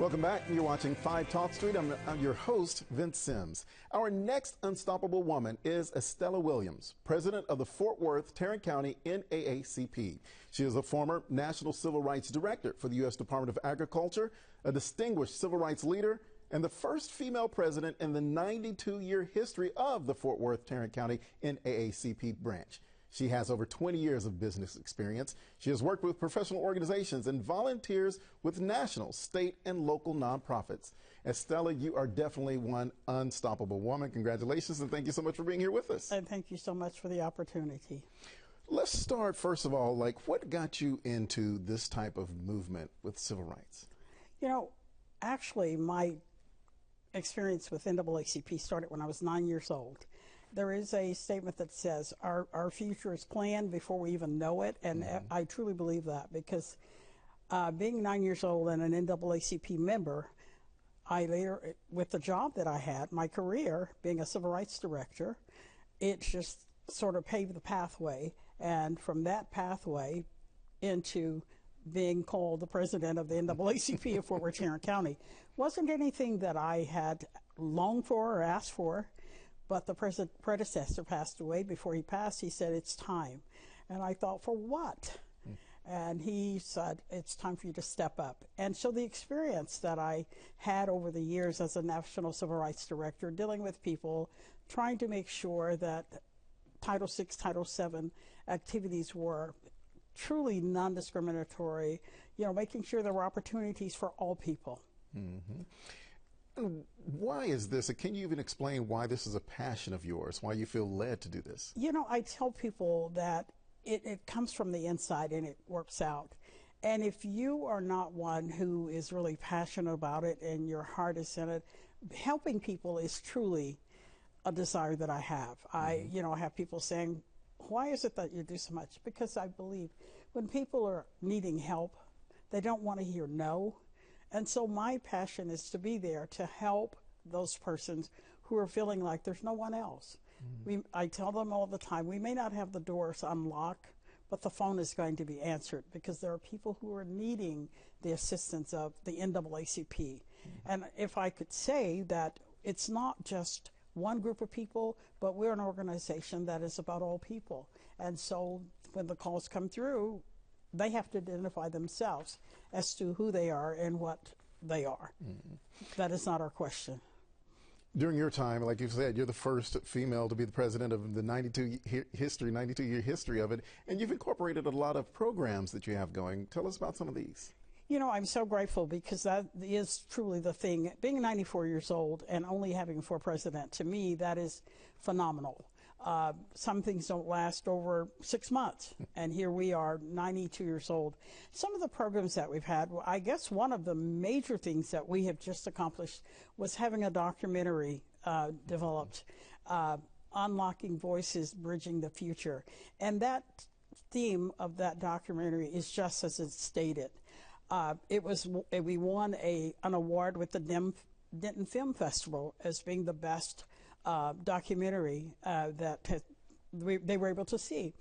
Welcome back. You're watching 5 Talk Street. I'm your host, Vince Sims. Our next unstoppable woman is Estella Williams, president of the Fort Worth Tarrant County NAACP. She is a former National Civil Rights Director for the U.S. Department of Agriculture, a distinguished civil rights leader, and the first female president in the 92-year history of the Fort Worth Tarrant County NAACP branch. She has over 20 years of business experience. She has worked with professional organizations and volunteers with national, state, and local nonprofits. Estella, you are definitely one unstoppable woman. Congratulations, and thank you so much for being here with us. And thank you so much for the opportunity. Let's start, first of all, what got you into this type of movement with civil rights? You know, actually, my experience with NAACP started when I was 9 years old. There is a statement that says our future is planned before we even know it, and I truly believe that, because being 9 years old and an NAACP member, I later, with the job that I had, my career being a civil rights director, it just sort of paved the pathway, and from that pathway into being called the president of the NAACP of Fort Worth Tarrant County wasn't anything that I had longed for or asked for. But the predecessor passed away. Before he passed, he said, it's time. And I thought, for what? And he said, it's time for you to step up. And so the experience that I had over the years as a National Civil Rights Director, dealing with people, trying to make sure that Title VI, Title VII activities were truly non-discriminatory, you know, making sure there were opportunities for all people. Mm-hmm. Why is this? Can you even explain why this is a passion of yours, why you feel led to do this? You know, I tell people that it comes from the inside and it works out. And if you are not one who is really passionate about it and your heart is in it, helping people is truly a desire that I have. I have people saying, why is it that you do so much? Because I believe when people are needing help, they don't want to hear no. And so my passion is to be there to help those persons who are feeling like there's no one else. I tell them all the time, we may not have the doors unlocked, but the phone is going to be answered, because there are people who are needing the assistance of the NAACP. And if I could say that it's not just one group of people, but we're an organization that is about all people. And so when the calls come through, they have to identify themselves as to who they are and what they are. That is not our question. During your time, like you said, you're the first female to be the president of the 92-year history of it, and you've incorporated a lot of programs that you have going. Tell us about some of these. You know, I'm so grateful, because that is truly the thing. Being 94 years old and only having 4 presidents, to me, that is phenomenal. Some things don't last over 6 months, and here we are, 92 years old. Some of the programs that we've had, I guess one of the major things that we have just accomplished was having a documentary developed, Unlocking Voices, Bridging the Future. And that theme of that documentary is just as it's stated. We won an award with the Denton Film Festival as being the best documentary that they were able to see.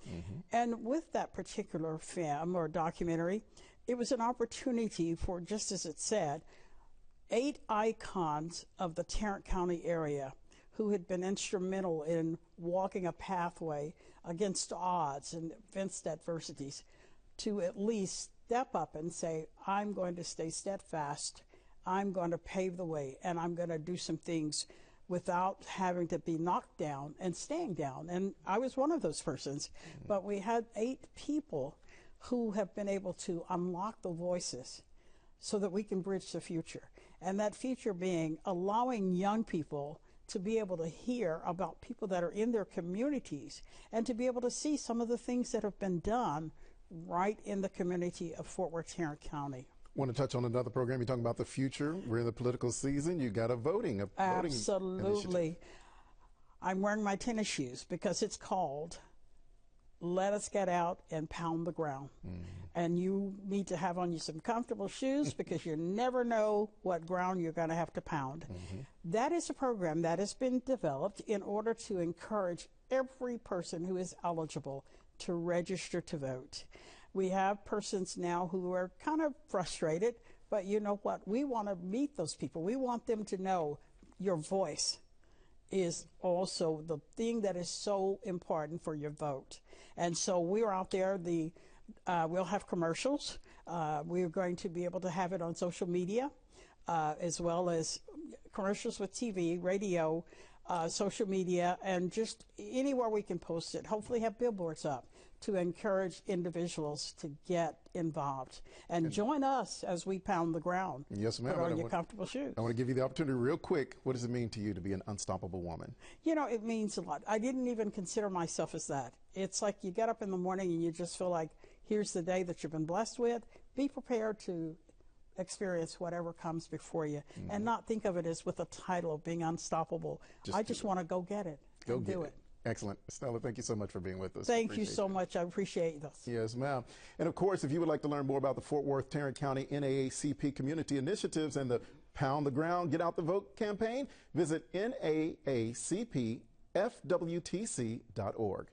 And with that particular film or documentary, it was an opportunity for, just as it said, 8 icons of the Tarrant County area who had been instrumental in walking a pathway against odds and against adversities, to at least step up and say, I'm going to stay steadfast, I'm going to pave the way, and I'm going to do some things without having to be knocked down and staying down. And I was one of those persons. But we had 8 people who have been able to unlock the voices so that we can bridge the future. And that future being allowing young people to be able to hear about people that are in their communities and to be able to see some of the things that have been done right in the community of Fort Worth Tarrant County. Want to touch on another program? You're talking about the future. We're in the political season. You got a voting Absolutely. Initiative. I'm wearing my tennis shoes because it's called Let Us Get Out and Pound the Ground. And you need to have on you some comfortable shoes because you never know what ground you're going to have to pound. That is a program that has been developed in order to encourage every person who is eligible to register to vote. We have persons now who are kind of frustrated But you know what? We want to meet those people. We want them to know your voice is also the thing that is so important for your vote. And so we're out there. We'll have commercials. We're going to be able to have it on social media, as well as commercials with TV, radio, social media, and just anywhere we can post it. Hopefully have billboards up to encourage individuals to get involved and join us as we pound the ground. Yes, ma'am. Put on your comfortable shoes. I want to give you the opportunity real quick. What does it mean to you to be an unstoppable woman? You know, it means a lot. I didn't even consider myself as that. It's like you get up in the morning and you just feel like, here's the day that you've been blessed with. Be prepared to experience whatever comes before you, and not think of it as with a title of being unstoppable. I just want to go get it. Go and get do it. Excellent. Estella, thank you so much for being with us. Thank you so much. I appreciate this. Yes, ma'am. And of course, if you would like to learn more about the Fort Worth Tarrant County NAACP community initiatives and the Pound the Ground, Get Out the Vote campaign, visit NAACPFWTC.org.